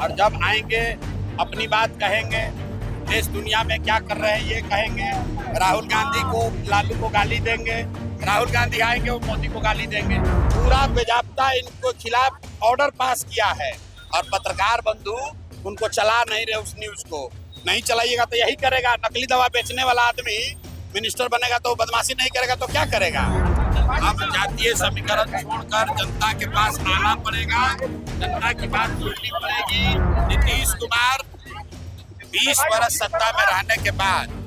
और जब आएंगे अपनी बात कहेंगे, देश दुनिया में क्या कर रहे हैं ये कहेंगे। राहुल गांधी को, लालू को गाली देंगे, राहुल गांधी आएंगे वो मोदी को गाली देंगे। पूरा बेजाब्ता इनको खिलाफ ऑर्डर पास किया है और पत्रकार बंधु उनको चला नहीं रहे। उस न्यूज को नहीं चलाइएगा तो यही करेगा। नकली दवा बेचने वाला आदमी मिनिस्टर बनेगा तो बदमाशी नहीं करेगा तो क्या करेगा। अब जातीय समीकरण छोड़कर जनता के पास आना पड़ेगा, जनता की बात सुननी पड़ेगी। नीतीश कुमार 20 वर्ष सत्ता में रहने के बाद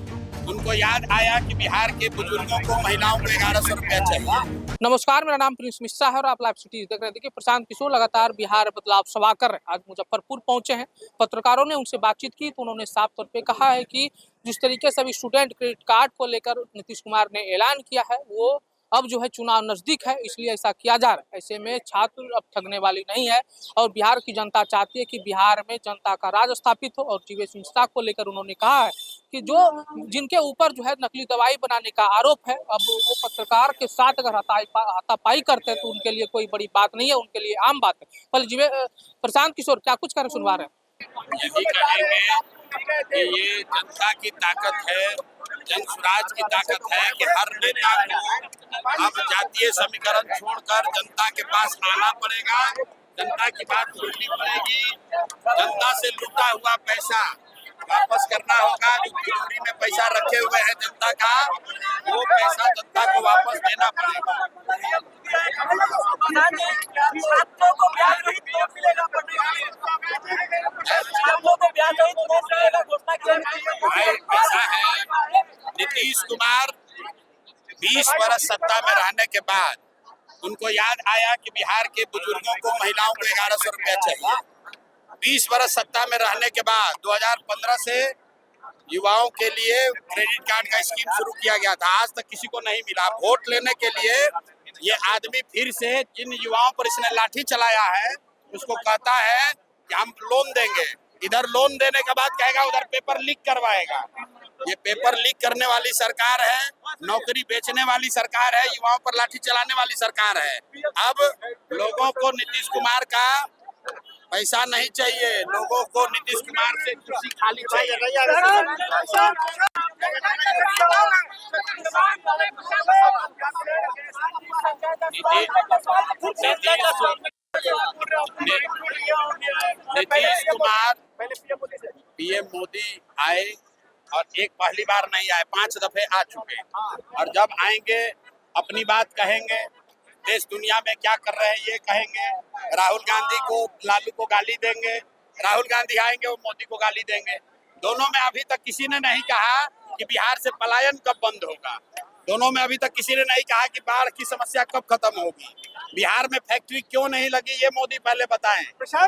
उनको याद आया कि बिहार के बुजुर्गों को, महिलाओं को 1100 रुपया चाहिए। नमस्कार, मेरा नाम प्रिंस मिश्रा है और आप लाइव सिटी देख रहे हैं। देखिए, प्रशांत किशोर लगातार बिहार बदलाव सभा कर रहे हैं। आज मुजफ्फरपुर पहुंचे हैं। पत्रकारों ने उनसे बातचीत की तो उन्होंने साफ तौर पे कहा है कि जिस तरीके से अभी स्टूडेंट क्रेडिट कार्ड को लेकर नीतीश कुमार ने ऐलान किया है, वो अब जो है चुनाव नजदीक है, इसलिए ऐसा किया जा रहा है। ऐसे में छात्र अब ठगने वाली नहीं है और बिहार की जनता चाहती है कि बिहार में जनता का राज स्थापित हो। और जीवेश मिश्रा को लेकर उन्होंने कहा है कि जो जिनके ऊपर जो है नकली दवाई बनाने का आरोप है, अब वो पत्रकार के साथ अगर हाथापाई करते हैं तो उनके लिए कोई बड़ी बात नहीं है, उनके लिए आम बात है। पर प्रशांत किशोर क्या कुछ कर सुनवा रहे हैं। यही कहेंगे कि ये जनता की ताकत है, जन स्वराज की ताकत है कि हर नेता को अब जातीय समीकरण छोड़कर जनता के पास आना पड़ेगा, जनता की बात सुननी पड़ेगी। जनता से लूटा हुआ पैसा वापस करना होगा। जो तिजोरी में पैसा रखे हुए हैं जनता का, वो पैसा जनता को वापस देना पड़ेगा। ऐसा है, नीतीश कुमार 20 वर्ष सत्ता में रहने के बाद उनको याद आया कि बिहार के बुजुर्गों को, महिलाओं को 1100 रुपया चाहिए। 20 वर्ष सत्ता में रहने के बाद 2015 से युवाओं के लिए क्रेडिट कार्ड का स्कीम शुरू किया गया था, आज तक किसी को नहीं मिला। वोट लेने के लिए ये आदमी फिर से जिन युवाओं पर इसने लाठी चलाया है उसको कहता है कि हम लोन देंगे। इधर लोन देने के बाद कहेगा उधर पेपर लीक करवाएगा। ये पेपर लीक करने वाली सरकार है, नौकरी बेचने वाली सरकार है, युवाओं पर लाठी चलाने वाली सरकार है। अब लोगों को नीतीश कुमार का पैसा नहीं चाहिए, लोगों को नीतीश कुमार से कुर्सी खाली चाहिए। नीतीश कुमार पीएम मोदी आए और एक पहली बार नहीं आए, 5 दफे आ चुके। और जब आएंगे अपनी बात कहेंगे, देश दुनिया में क्या कर रहे हैं ये कहेंगे। राहुल गांधी को, लालू को गाली देंगे, राहुल गांधी आएंगे वो मोदी को गाली देंगे। दोनों में अभी तक किसी ने नहीं कहा कि बिहार से पलायन कब बंद होगा। दोनों में अभी तक किसी ने नहीं कहा कि बाढ़ की समस्या कब खत्म होगी। बिहार में फैक्ट्री क्यों नहीं लगी ये मोदी पहले बताएं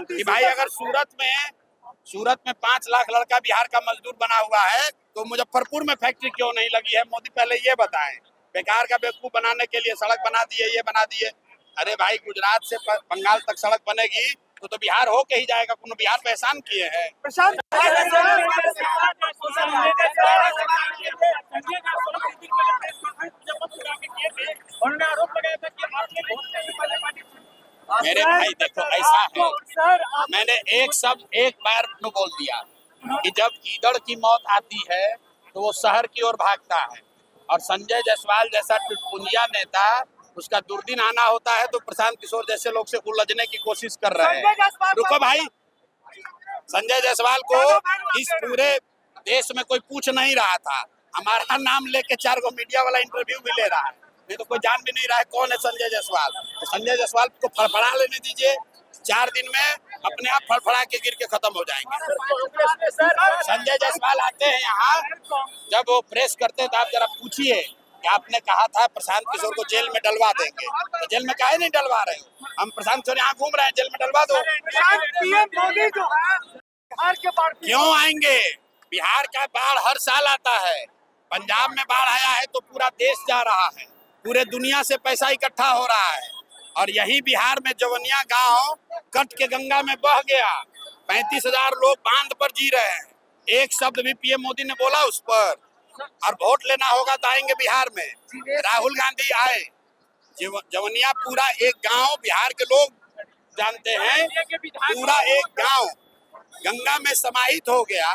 कि भाई अगर सूरत में 5 लाख लड़का बिहार का मजदूर बना हुआ है तो मुजफ्फरपुर में फैक्ट्री क्यों नहीं लगी है, मोदी पहले ये बताएं। बेकार का बेवकूफ बनाने के लिए सड़क बना दिए, ये बना दिए। अरे भाई, गुजरात से बंगाल तक सड़क बनेगी तो बिहार होके ही जाएगा। कोनो बिहार पे एहसान किए हैं। मेरे भाई देखो, ऐसा है, मैंने एक शब्द एक बार तो बोल दिया कि जब गीदड़ की मौत आती है तो वो शहर की ओर भागता है और संजय जायसवाल जैसा टुटपुंजिया नेता, उसका दुर्दिन आना होता है तो प्रशांत किशोर जैसे लोग से उलझने की कोशिश कर रहे हैं। रुको भाई, संजय जायसवाल को इस पूरे देश में कोई पूछ नहीं रहा था। हमारा नाम लेके 4 गो मीडिया वाला इंटरव्यू भी ले रहा है, नहीं तो कोई जान भी नहीं रहा है कौन है संजय जायसवाल। तो संजय जायसवाल को फड़फड़ा लेने दीजिए, 4 दिन में अपने आप फड़फड़ा के गिर के खत्म हो जाएंगे। संजय जायसवाल आते हैं यहाँ, जब वो प्रेस करते हैं तो आप जरा पूछिए कि आपने कहा था प्रशांत किशोर को जेल में डलवा देंगे, तो जेल में काहे नहीं डलवा रहे हो? हम प्रशांत किशोर यहाँ घूम रहे हैं, जेल में डलवा दो। क्यों आएंगे? बिहार का बाढ़ हर साल आता है। पंजाब में बाढ़ आया है तो पूरा देश जा रहा है, पूरे दुनिया से पैसा इकट्ठा हो रहा है। और यही बिहार में जवनिया गांव कट के गंगा में बह गया, 35,000 लोग बांध पर जी रहे हैं। एक शब्द भी पीएम मोदी ने बोला उस पर। और वोट लेना होगा तो आएंगे बिहार में। राहुल गांधी आए, जवनिया पूरा एक गांव बिहार के लोग जानते हैं, पूरा एक गांव गंगा में समाहित हो गया,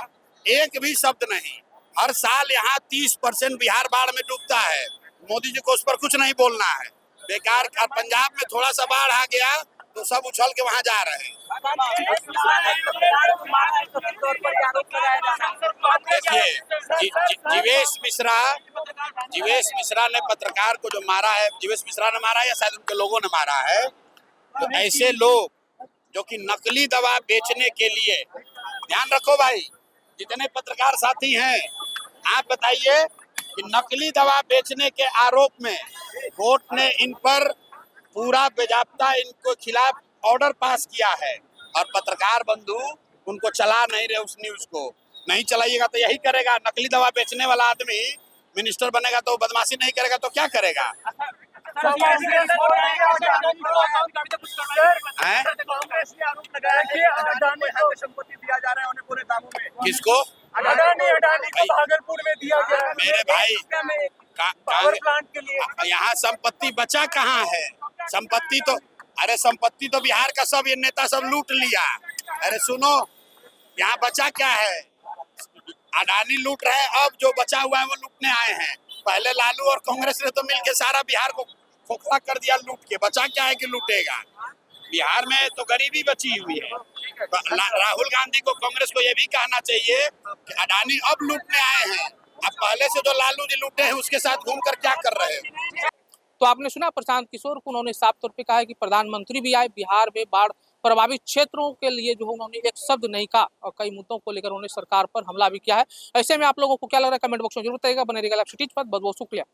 एक भी शब्द नहीं। हर साल यहाँ 30% बिहार बाढ़ में डूबता है। मोदी जी को उस पर कुछ नहीं बोलना है। बेकार। पंजाब में थोड़ा सा बाढ़ आ गया तो सब उछल के वहां जा रहे हैं। देखिए, जीवेश मिश्रा ने पत्रकार को जो मारा है, जीवेश मिश्रा ने मारा है या शायद उनके लोगों ने मारा है। तो ऐसे लोग जो कि नकली दवा बेचने के लिए, ध्यान रखो भाई, जितने पत्रकार साथी हैं, आप बताइए कि नकली दवा बेचने के आरोप में कोर्ट ने इन पर पूरा बेजाब्ता इनको खिलाफ ऑर्डर पास किया है और पत्रकार बंधु उनको चला नहीं रहे। उस न्यूज को नहीं चलाइएगा तो यही करेगा। नकली दवा बेचने वाला आदमी मिनिस्टर बनेगा तो बदमाशी नहीं करेगा तो क्या करेगा? किसको? अडानी को भागलपुर में दिया गया। मेरे भाई, पावर प्लांट के लिए यहाँ संपत्ति बचा कहाँ है? संपत्ति तो, अरे संपत्ति तो बिहार का सब ये नेता सब लूट लिया। अरे सुनो, यहाँ बचा क्या है? अडानी लूट रहे, अब जो बचा हुआ है वो लूटने आए हैं। पहले लालू और कांग्रेस ने तो मिलके सारा बिहार को खोखला कर दिया लूट के। बचा क्या है कि लूटेगा? बिहार में तो गरीबी बची हुई है। राहुल गांधी को, कांग्रेस को ये भी कहना चाहिए कि अडानी अब लूटने आए हैं, अब पहले से जो लालू जी लूटे हैं उसके साथ घूमकर क्या कर रहे हैं? तो आपने सुना प्रशांत किशोर को, उन्होंने साफ तौर पे कहा है कि प्रधानमंत्री भी आए, बिहार में बाढ़ प्रभावित क्षेत्रों के लिए जो उन्होंने एक शब्द नहीं कहा और कई मुद्दों को लेकर उन्होंने सरकार पर हमला भी किया है। ऐसे में आप लोगों को क्या लग रहा है? कमेंट बॉक्स में जरूर बताइएगा। बने रहिएगा लाइव सिटीज पर। बहुत बहुत शुक्रिया।